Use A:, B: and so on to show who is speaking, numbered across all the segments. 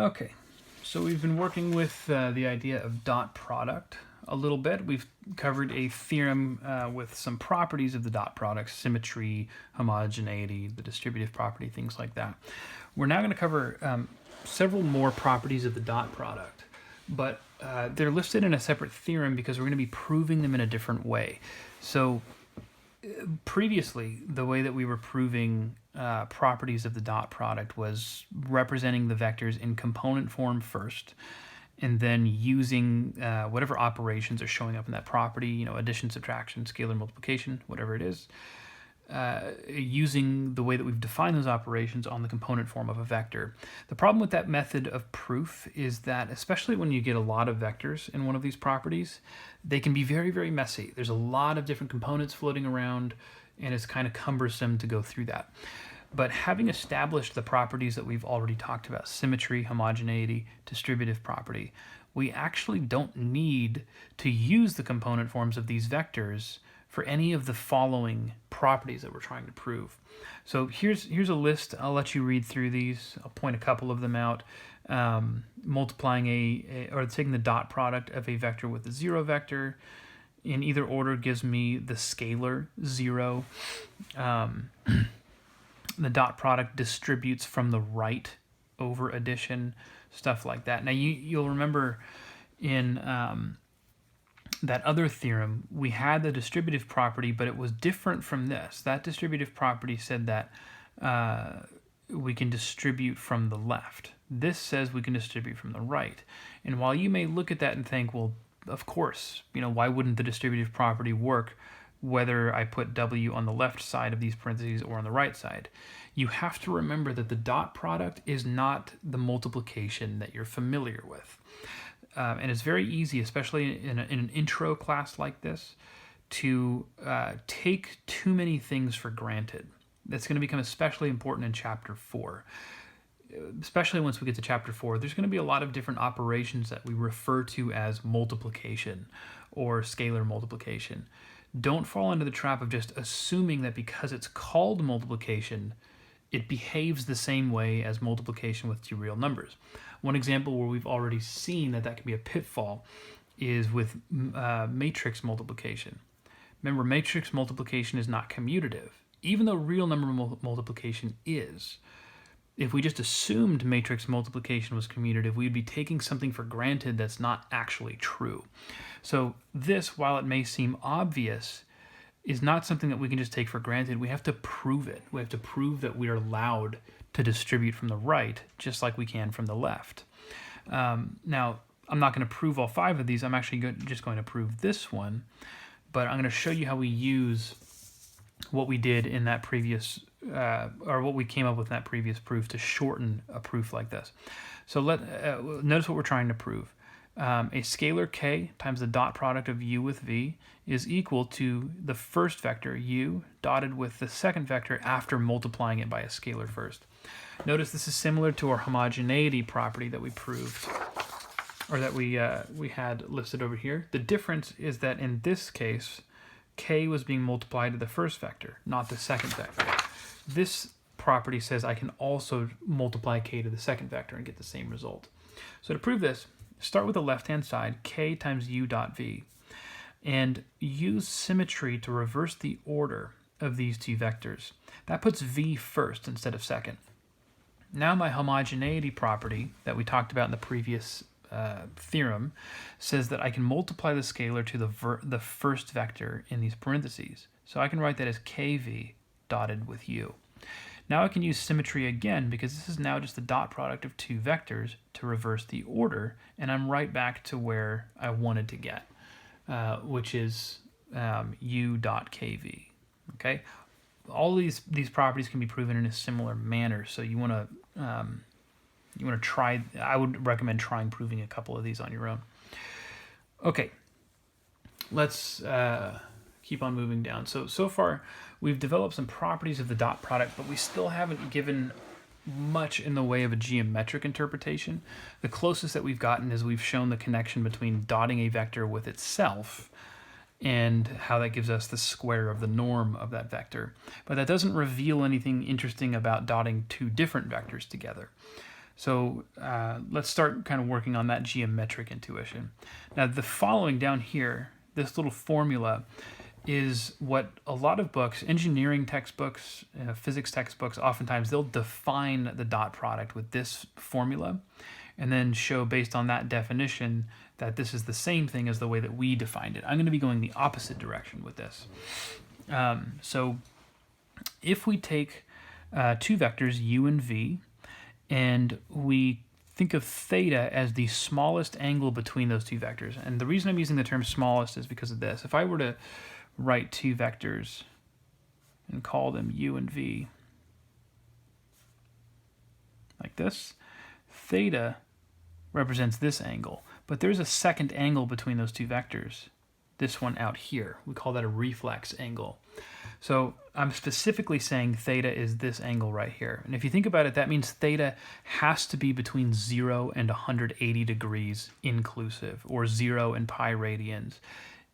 A: Okay, so we've been working with the idea of dot product a little bit. We've covered a theorem with some properties of the dot product, symmetry, homogeneity, the distributive property, things like that. We're now going to cover several more properties of the dot product, but they're listed in a separate theorem because we're going to be proving them in a different way. So previously, the way that we were proving properties of the dot product was representing the vectors in component form first, and then using whatever operations are showing up in that property, addition, subtraction, scalar multiplication, whatever it is, using the way that we've defined those operations on the component form of a vector. The problem with that method of proof is that, especially when you get a lot of vectors in one of these properties, they can be very, very messy. There's a lot of different components floating around, and it's kind of cumbersome to go through that. But having established the properties that we've already talked about, symmetry, homogeneity, distributive property, we actually don't need to use the component forms of these vectors for any of the following properties that we're trying to prove. So here's a list. I'll let you read through these. I'll point a couple of them out. Multiplying or taking the dot product of a vector with a zero vector in either order gives me the scalar 0. The dot product distributes from the right over addition, stuff like that. Now you'll remember in that other theorem, we had the distributive property, but it was different from this. That distributive property said that we can distribute from the left. This says we can distribute from the right. And while you may look at that and think, well, of course, why wouldn't the distributive property work whether I put W on the left side of these parentheses or on the right side? You have to remember that the dot product is not the multiplication that you're familiar with. And it's very easy, especially in an intro class like this, to take too many things for granted. That's going to become especially important in Chapter 4. Especially once we get to Chapter 4, there's going to be a lot of different operations that we refer to as multiplication or scalar multiplication. Don't fall into the trap of just assuming that because it's called multiplication, it behaves the same way as multiplication with two real numbers. One example where we've already seen that can be a pitfall is with matrix multiplication. Remember, matrix multiplication is not commutative, even though real number multiplication is. If we just assumed matrix multiplication was commutative, we'd be taking something for granted that's not actually true. So this, while it may seem obvious, is not something that we can just take for granted. We have to prove it. We have to prove that we are allowed to distribute from the right, just like we can from the left. Now, I'm not going to prove all 5 of these. I'm actually just going to prove this one, but I'm going to show you how we use what we did in that previous, or what we came up with in that previous proof to shorten a proof like this. So notice what we're trying to prove. A scalar k times the dot product of u with v is equal to the first vector u dotted with the second vector after multiplying it by a scalar first. Notice this is similar to our homogeneity property that we proved, or that we had listed over here. The difference is that in this case, k was being multiplied to the first vector, not the second vector. This property says I can also multiply k to the second vector and get the same result. So to prove this, start with the left-hand side, k times u dot v, and use symmetry to reverse the order of these two vectors. That puts v first instead of second. Now my homogeneity property that we talked about in the previous theorem says that I can multiply the scalar to the first vector in these parentheses. So I can write that as kv dotted with u. Now I can use symmetry again because this is now just the dot product of two vectors to reverse the order, and I'm right back to where I wanted to get, which is u dot kv. Okay, all these properties can be proven in a similar manner. So you want to try. I would recommend trying proving a couple of these on your own. Okay, let's keep on moving down. So far, we've developed some properties of the dot product, but we still haven't given much in the way of a geometric interpretation. The closest that we've gotten is we've shown the connection between dotting a vector with itself and how that gives us the square of the norm of that vector. But that doesn't reveal anything interesting about dotting two different vectors together. So let's start kind of working on that geometric intuition. Now the following down here, this little formula, is what a lot of books, engineering textbooks, physics textbooks, oftentimes they'll define the dot product with this formula and then show based on that definition that this is the same thing as the way that we defined it. I'm going to be going the opposite direction with this. So if we take two vectors, u and v, and we think of theta as the smallest angle between those two vectors. And the reason I'm using the term smallest is because of this. If I were to write two vectors and call them u and v, like this, theta represents this angle. But there's a second angle between those two vectors, this one out here. We call that a reflex angle. So I'm specifically saying theta is this angle right here. And if you think about it, that means theta has to be between 0 and 180 degrees inclusive, or 0 and pi radians.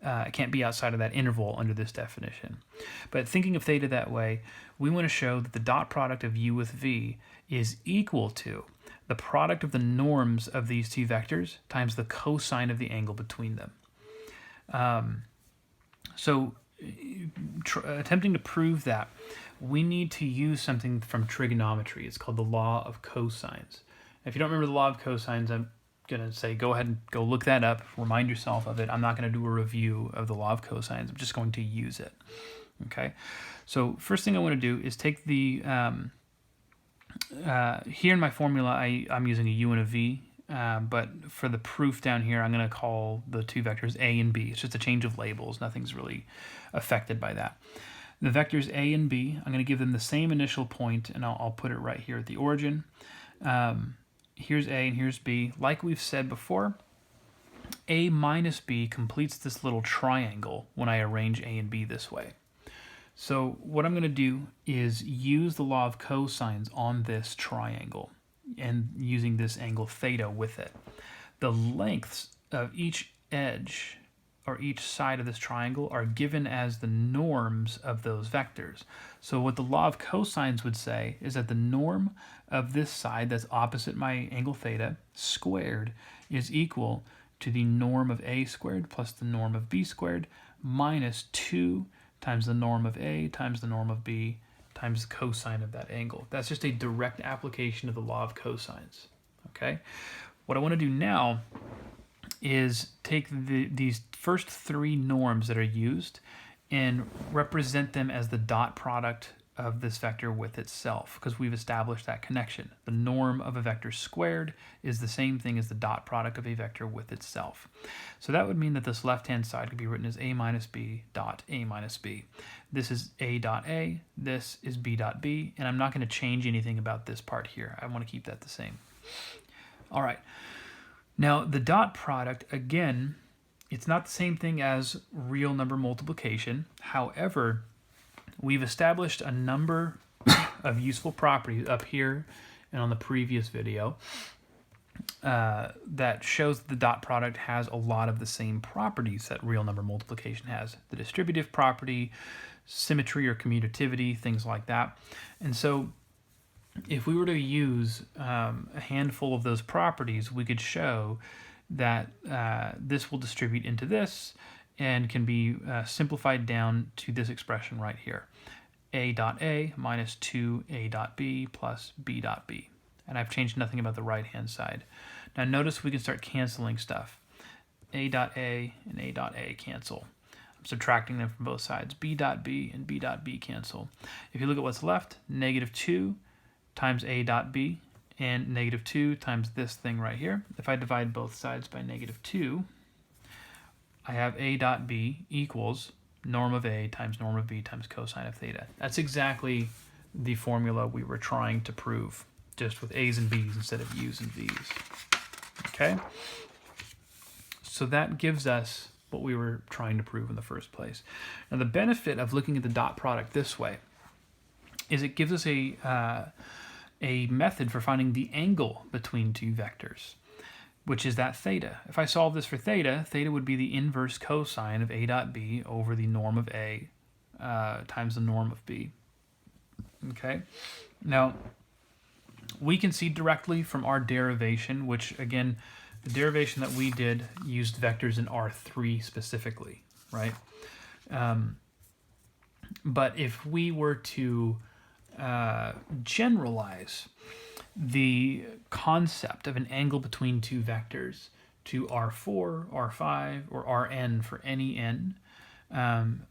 A: It can't be outside of that interval under this definition. But thinking of theta that way, we want to show that the dot product of u with v is equal to the product of the norms of these two vectors times the cosine of the angle between them. Attempting to prove that, we need to use something from trigonometry. It's called the law of cosines. If you don't remember the law of cosines, I'm going to say go ahead and go look that up, remind yourself of it. I'm not going to do a review of the law of cosines. I'm just going to use it. Okay, so first thing I want to do is take the, here in my formula, I'm using a u and a v. But for the proof down here, I'm going to call the two vectors a and b. It's just a change of labels. Nothing's really affected by that. The vectors a and b, I'm going to give them the same initial point, and I'll put it right here at the origin. Here's a and here's b. Like we've said before, a minus b completes this little triangle when I arrange a and b this way. So what I'm going to do is use the law of cosines on this triangle, and using this angle theta with it. The lengths of each edge or each side of this triangle are given as the norms of those vectors. So what the law of cosines would say is that the norm of this side that's opposite my angle theta squared is equal to the norm of a squared plus the norm of b squared minus 2 times the norm of a times the norm of b times the cosine of that angle. That's just a direct application of the law of cosines. Okay? What I want to do now is take these first three norms that are used and represent them as the dot product of this vector with itself, because we've established that connection. The norm of a vector squared is the same thing as the dot product of a vector with itself. So that would mean that this left-hand side could be written as a minus b dot a minus b. This is a dot a, this is b dot b, and I'm not going to change anything about this part here. I want to keep that the same. All right. Now, the dot product, again, it's not the same thing as real number multiplication. However, we've established a number of useful properties up here and on the previous video that shows that the dot product has a lot of the same properties that real number multiplication has. The distributive property, symmetry or commutativity, things like that. And so if we were to use a handful of those properties, we could show that this will distribute into this and can be simplified down to this expression right here. A dot A minus 2A dot B plus B dot B. And I've changed nothing about the right-hand side. Now notice we can start canceling stuff. A dot A and A dot A cancel. I'm subtracting them from both sides. B dot B and B dot B cancel. If you look at what's left, negative 2 times A dot B and negative 2 times this thing right here. If I divide both sides by negative 2, I have A dot B equals norm of A times norm of B times cosine of theta. That's exactly the formula we were trying to prove, just with A's and B's instead of U's and V's. Okay? So that gives us what we were trying to prove in the first place. Now the benefit of looking at the dot product this way is it gives us a method for finding the angle between two vectors, which is that theta. If I solve this for theta, theta would be the inverse cosine of A dot B over the norm of A times the norm of B. Okay? Now, We can see directly from our derivation, which again, the derivation that we did used vectors in R3 specifically, right? But if we were to generalize the concept of an angle between two vectors to R4, R5, or Rn for any n,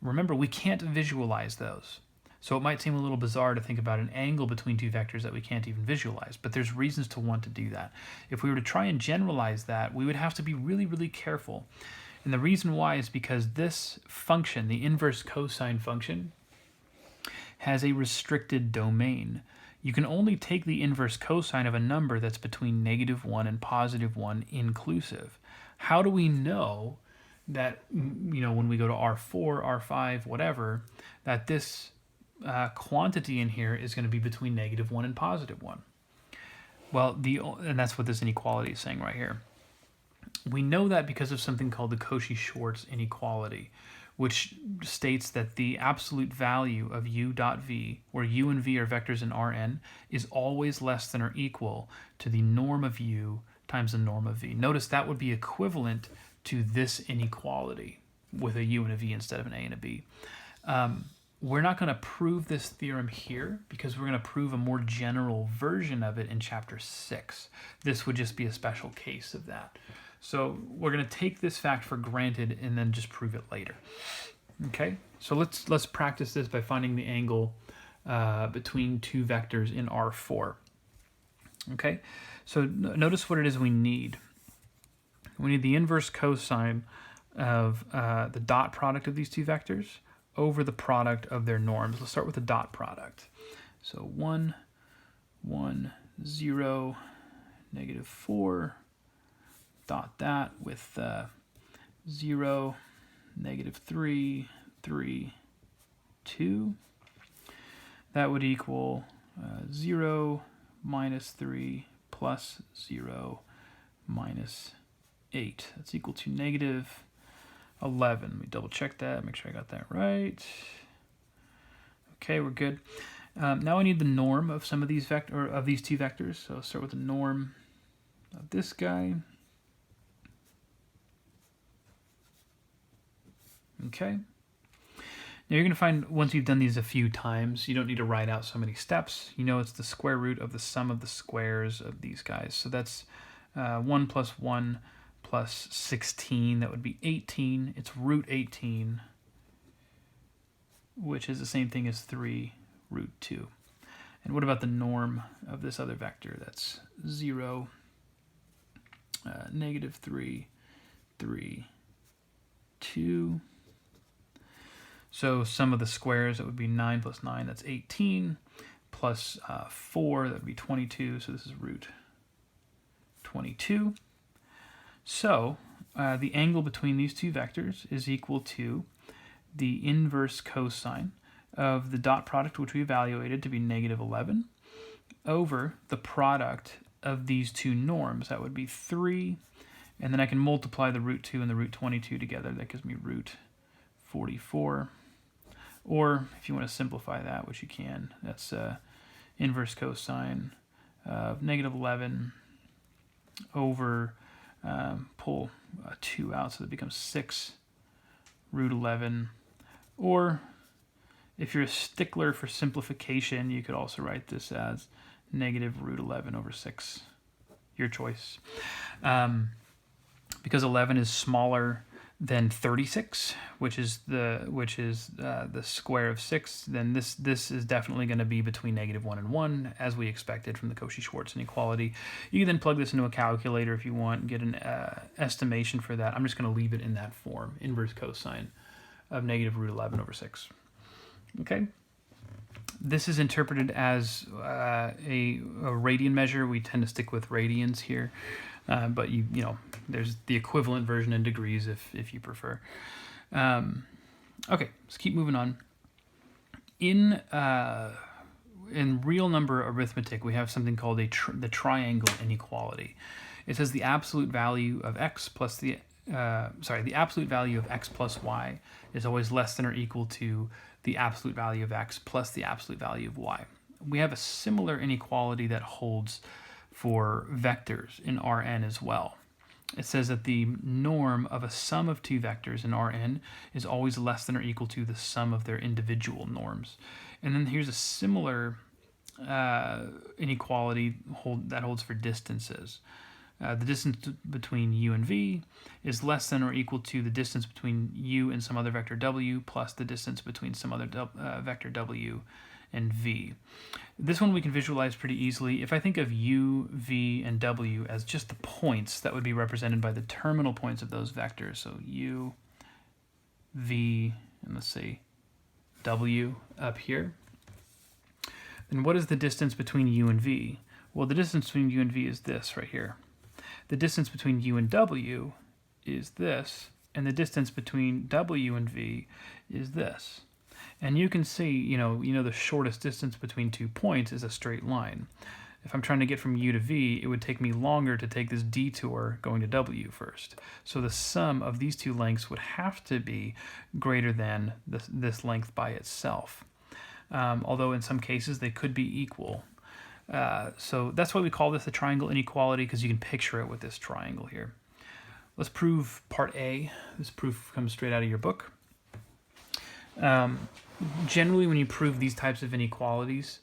A: remember, we can't visualize those. So it might seem a little bizarre to think about an angle between two vectors that we can't even visualize, but there's reasons to want to do that. If we were to try and generalize that, we would have to be really, really careful. And the reason why is because this function, the inverse cosine function, has a restricted domain. You can only take the inverse cosine of a number that's between -1 and +1 inclusive. How do we know that, when we go to R4, R5, whatever, that this quantity in here is going to be between -1 and +1? Well, and that's what this inequality is saying right here. We know that because of something called the Cauchy-Schwarz inequality, which states that the absolute value of u dot v, where u and v are vectors in Rn, is always less than or equal to the norm of u times the norm of v. Notice that would be equivalent to this inequality with a u and a v instead of an a and a b. We're not going to prove this theorem here because we're going to prove a more general version of it in chapter 6. This would just be a special case of that. So we're going to take this fact for granted and then just prove it later. Okay, so let's practice this by finding the angle between two vectors in R4. Okay, so notice what it is we need. We need the inverse cosine of the dot product of these two vectors over the product of their norms. Let's start with the dot product. So 1, 1, 0, -4, dot that with 0, -3, 3, 2. That would equal 0, -3, plus 0, -8. That's equal to -11. Let me double check that, make sure I got that right. Okay, we're good. Now I need the norm of some of these of these two vectors. So I'll start with the norm of this guy. Okay. Now you're going to find, once you've done these a few times, you don't need to write out so many steps. You know it's the square root of the sum of the squares of these guys. So that's 1 plus 1 plus 16. That would be 18. It's root 18, which is the same thing as 3 root 2. And what about the norm of this other vector? That's 0, -3, 3, 2. So sum of the squares, that would be 9 plus 9, that's 18, plus 4, that would be 22, so this is root 22. So the angle between these two vectors is equal to the inverse cosine of the dot product, which we evaluated to be -11, over the product of these two norms. That would be 3, and then I can multiply the root 2 and the root 22 together. That gives me root 44. Or if you want to simplify that, which you can, that's inverse cosine of -11 over, pull 2 out, so that becomes 6 root 11. Or if you're a stickler for simplification, you could also write this as -root 11 over 6. Your choice. Because 11 is smaller than 36, which is the square of 6, then this is definitely going to be between -1 and 1, as we expected from the Cauchy-Schwarz inequality. You can then plug this into a calculator if you want and get an estimation for that. I'm just going to leave it in that form, inverse cosine of -root 11 over 6. Okay. This is interpreted as a radian measure. We tend to stick with radians here. But you know, there's the equivalent version in degrees if you prefer. Okay, let's keep moving on. In real number arithmetic, we have something called the triangle inequality. It says the absolute value of x plus the absolute value of x plus y is always less than or equal to the absolute value of x plus the absolute value of y. we have a similar inequality that holds for vectors in Rn as well. It says that the norm of a sum of two vectors in Rn is always less than or equal to the sum of their individual norms. And then here's a similar inequality that holds for distances. The distance between u and v is less than or equal to the distance between u and some other vector w plus the distance between some other vector w and v. This one we can visualize pretty easily. If I think of u, v, and w as just the points, that would be represented by the terminal points of those vectors. So u, v, and let's say w up here. Then what is the distance between u and v? Well, the distance between u and v is this right here. The distance between u and w is this, and the distance between w and v is this. And you can see, you know the shortest distance between 2 points is a straight line. If I'm trying to get from u to v, it would take me longer to take this detour going to w first. So the sum of these two lengths would have to be greater than this length by itself. Although in some cases they could be equal. So that's why we call this the triangle inequality, because you can picture it with this triangle here. Let's prove part A. This proof comes straight out of your book. Generally, when you prove these types of inequalities,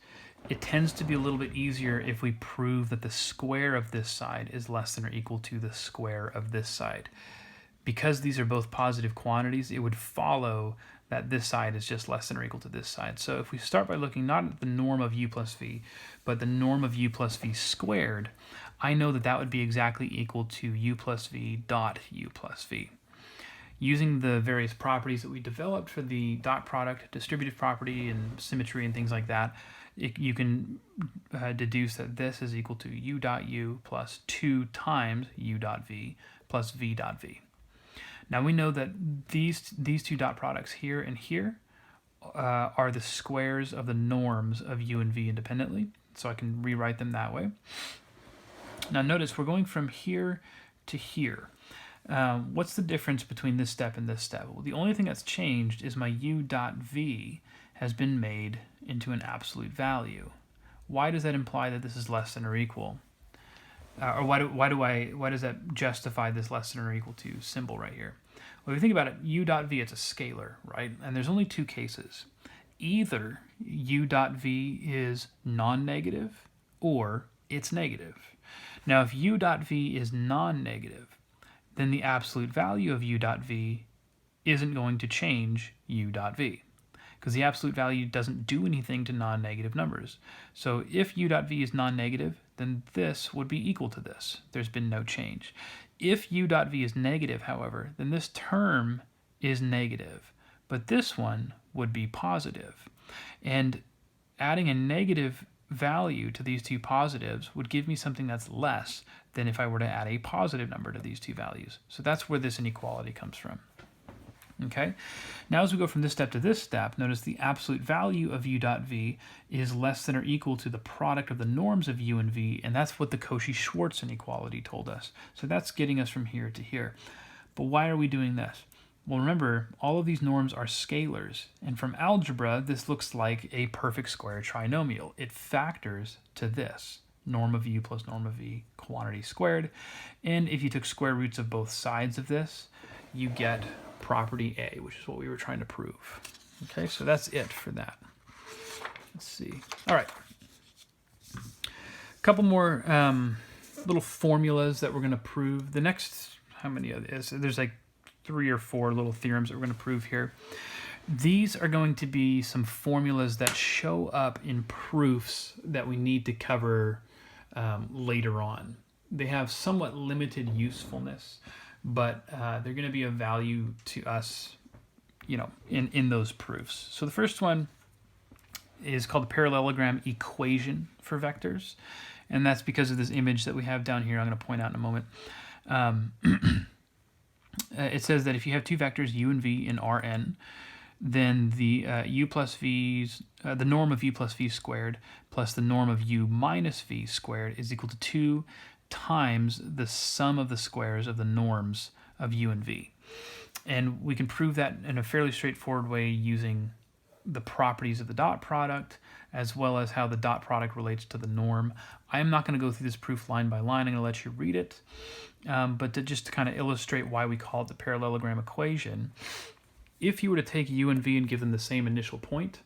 A: it tends to be a little bit easier if we prove that the square of this side is less than or equal to the square of this side. Because these are both positive quantities, it would follow that this side is just less than or equal to this side. So if we start by looking not at the norm of u plus v, but the norm of u plus v squared, I know that that would be exactly equal to u plus v dot u plus v. Using the various properties that we developed for the dot product, distributive property, and symmetry, and things like that, you can deduce that this is equal to u dot u plus 2 times u dot v plus v dot v. Now we know that these two dot products here and here are the squares of the norms of u and v independently, so I can rewrite them that way. Now notice we're going from here to here. What's the difference between this step and this step? Well, the only thing that's changed is my u dot v has been made into an absolute value. Why does that imply that this is less than or equal? Or why does that justify this less than or equal to symbol right here? Well, if you think about it, u dot v, it's a scalar, right? And there's only two cases. Either u dot v is non-negative or it's negative. Now, if u dot v is non-negative, then the absolute value of u dot v isn't going to change u dot v, because the absolute value doesn't do anything to non-negative numbers. So if u dot v is non-negative, then this would be equal to this. There's been no change. If u dot v is negative, however, then this term is negative, but this one would be positive. And adding a negative value to these two positives would give me something that's less than if I were to add a positive number to these two values. So that's where this inequality comes from. Okay, now as we go from this step to this step, notice the absolute value of u dot v is less than or equal to the product of the norms of u and v, and that's what the Cauchy-Schwarz inequality told us. So that's getting us from here to here. But why are we doing this? Well, remember, all of these norms are scalars, and from algebra, this looks like a perfect square trinomial. It factors to this, norm of u plus norm of v, quantity squared, and if you took square roots of both sides of this, you get property A, which is what we were trying to prove. Okay, so that's it for that. Let's see. All right. A couple more little formulas that we're going to prove. The next, how many of these? There's like 3 or 4 little theorems that we're going to prove here. These are going to be some formulas that show up in proofs that we need to cover later on. They have somewhat limited usefulness, but they're going to be of value to us, in those proofs. So the first one is called the parallelogram equation for vectors, and that's because of this image that we have down here. I'm going to point out in a moment. It says that if you have two vectors u and v in Rn, then the u plus v's, the norm of u plus v squared plus the norm of u minus v squared is equal to 2 times the sum of the squares of the norms of u and v. And we can prove that in a fairly straightforward way using the properties of the dot product, as well as how the dot product relates to the norm. I am not going to go through this proof line by line. I'm going to let you read it. But just to kind of illustrate why we call it the parallelogram equation, if you were to take u and v and give them the same initial point,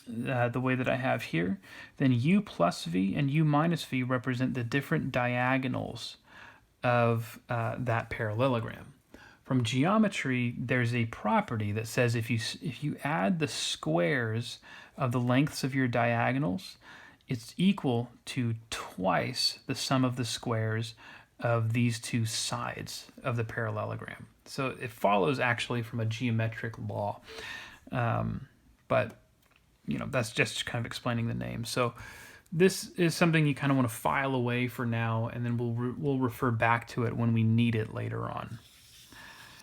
A: the way that I have here, then u plus v and u minus v represent the different diagonals of that parallelogram. From geometry, there's a property that says if you add the squares of the lengths of your diagonals, it's equal to twice the sum of the squares of these two sides of the parallelogram. So it follows actually from a geometric law, but that's just kind of explaining the name. So this is something you kind of want to file away for now, and then we'll refer back to it when we need it later on.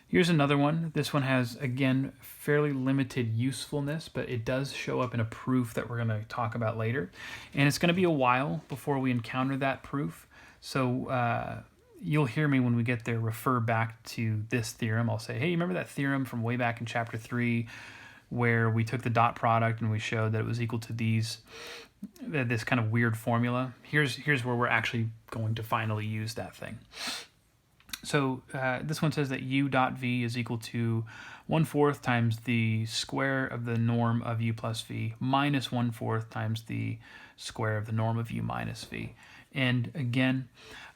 A: Here's another one. This one has, again, fairly limited usefulness, but it does show up in a proof that we're going to talk about later. And it's going to be a while before we encounter that proof. So you'll hear me when we get there refer back to this theorem. I'll say, hey, you remember that theorem from way back in chapter 3 where we took the dot product and we showed that it was equal to this kind of weird formula? Here's where we're actually going to finally use that thing. So this one says that u dot v is equal to 1/4 times the square of the norm of u plus v minus 1/4 times the square of the norm of u minus v. And again,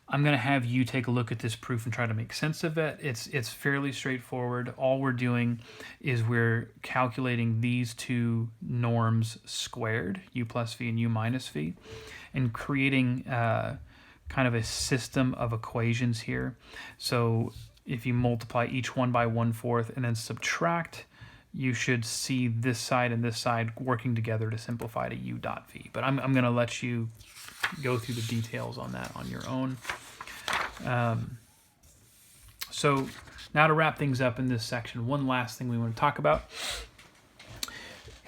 A: I'm going to have you take a look at this proof and try to make sense of it. It's fairly straightforward. All we're doing is we're calculating these two norms squared, u plus v and u minus v, and creating kind of a system of equations here. So if you multiply each one by 1/4 and then subtract, you should see this side and this side working together to simplify to u dot v. But I'm going to let you go through the details on that on your own. So now to wrap things up in this section, one last thing we want to talk about.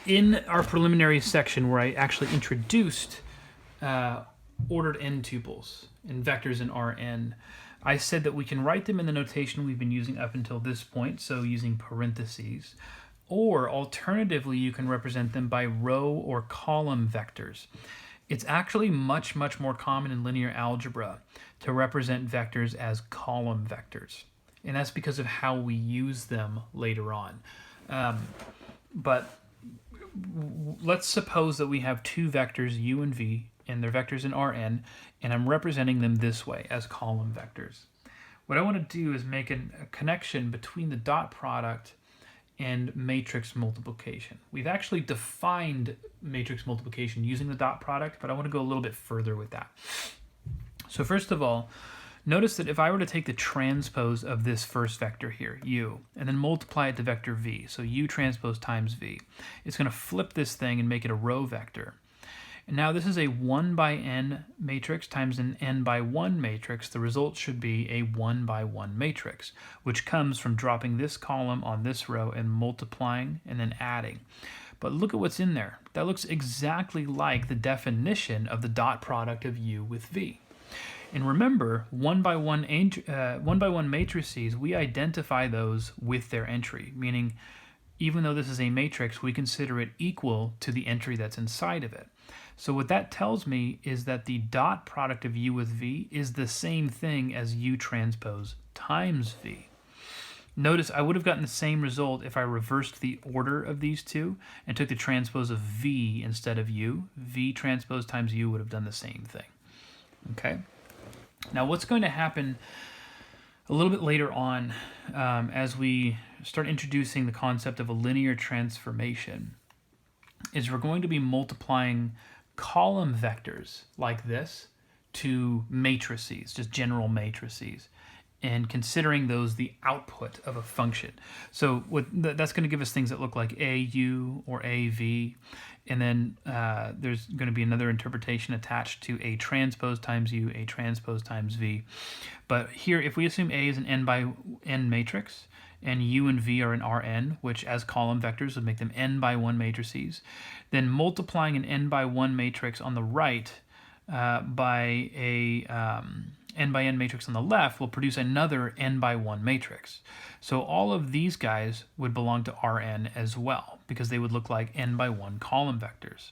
A: In our preliminary section where I actually introduced ordered n tuples and vectors in Rn, I said that we can write them in the notation we've been using up until this point, so using parentheses, or alternatively you can represent them by row or column vectors. It's actually much more common in linear algebra to represent vectors as column vectors, and that's because of how we use them later on. But let's suppose that we have two vectors u and v, and they're vectors in Rn, and I'm representing them this way as column vectors. What I want to do is make a connection between the dot product and matrix multiplication. We've actually defined matrix multiplication using the dot product, but I want to go a little bit further with that. So first of all, notice that if I were to take the transpose of this first vector here, u, and then multiply it to vector v, so u transpose times v, it's going to flip this thing and make it a row vector. And now this is a 1 by n matrix times an n by 1 matrix. The result should be a 1 by 1 matrix, which comes from dropping this column on this row and multiplying and then adding. But look at what's in there. That looks exactly like the definition of the dot product of u with v. And remember, 1 by 1 matrices, we identify those with their entry, meaning even though this is a matrix, we consider it equal to the entry that's inside of it. So what that tells me is that the dot product of u with v is the same thing as u transpose times v. Notice I would have gotten the same result if I reversed the order of these two and took the transpose of v instead of u. V transpose times u would have done the same thing. Okay? Now what's going to happen a little bit later on as we start introducing the concept of a linear transformation is we're going to be multiplying column vectors like this to matrices, just general matrices, and considering those the output of a function. So that's going to give us things that look like AU or AV, and then there's going to be another interpretation attached to A transpose times U, A transpose times V. But here, if we assume A is an n by n matrix, and U and V are in Rn, which as column vectors would make them n by 1 matrices, then multiplying an n by 1 matrix on the right by n by n matrix on the left will produce another n by 1 matrix. So all of these guys would belong to Rn as well, because they would look like n by 1 column vectors.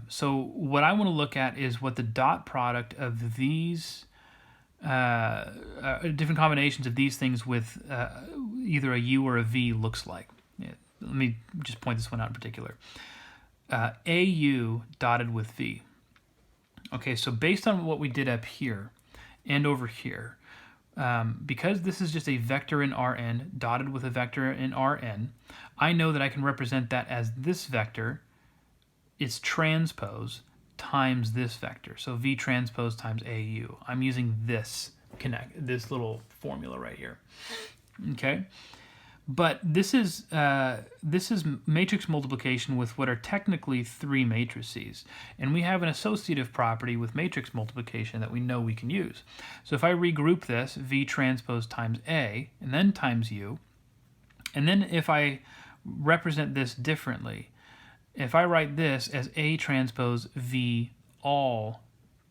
A: So what I want to look at is what the dot product of these different combinations of these things with either a u or a v looks like. Yeah, let me just point this one out in particular. AU dotted with v. Okay, so based on what we did up here and over here, because this is just a vector in Rn dotted with a vector in Rn, I know that I can represent that as this vector, its transpose, times this vector. So v transpose times AU. I'm using this little formula right here. Okay? But this is matrix multiplication with what are technically 3 matrices. And we have an associative property with matrix multiplication that we know we can use. So if I regroup this, v transpose times A, and then times U, and then if I represent this differently, if I write this as A transpose V all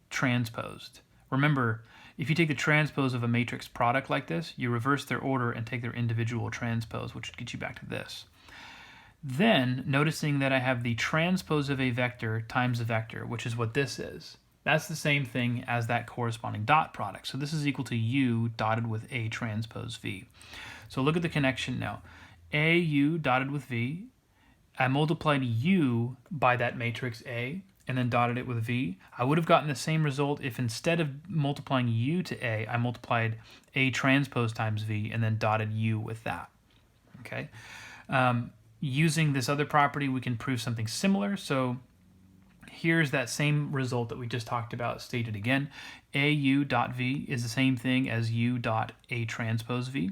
A: transposed. Remember, if you take the transpose of a matrix product like this, you reverse their order and take their individual transpose, which gets you back to this. Then, noticing that I have the transpose of a vector times a vector, which is what this is. That's the same thing as that corresponding dot product. So this is equal to U dotted with A transpose V. So look at the connection now. AU dotted with V. I multiplied U by that matrix A and then dotted it with V. I would have gotten the same result if instead of multiplying U to A, I multiplied A transpose times V and then dotted U with that. Okay. Using this other property, we can prove something similar. So here's that same result that we just talked about stated again. AU dot V is the same thing as U dot A transpose V.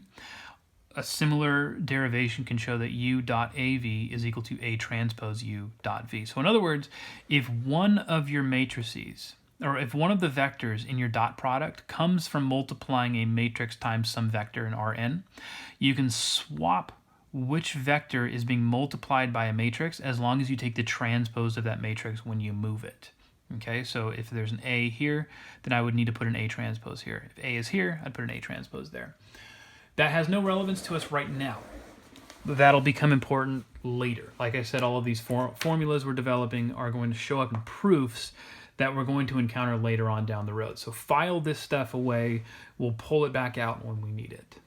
A: A similar derivation can show that U dot AV is equal to A transpose U dot V. So in other words, if one of your matrices, or if one of the vectors in your dot product comes from multiplying a matrix times some vector in Rn, you can swap which vector is being multiplied by a matrix as long as you take the transpose of that matrix when you move it. Okay, so if there's an A here, then I would need to put an A transpose here. If A is here, I'd put an A transpose there. That has no relevance to us right now. That'll become important later. Like I said, all of these formulas we're developing are going to show up in proofs that we're going to encounter later on down the road. So file this stuff away. We'll pull it back out when we need it.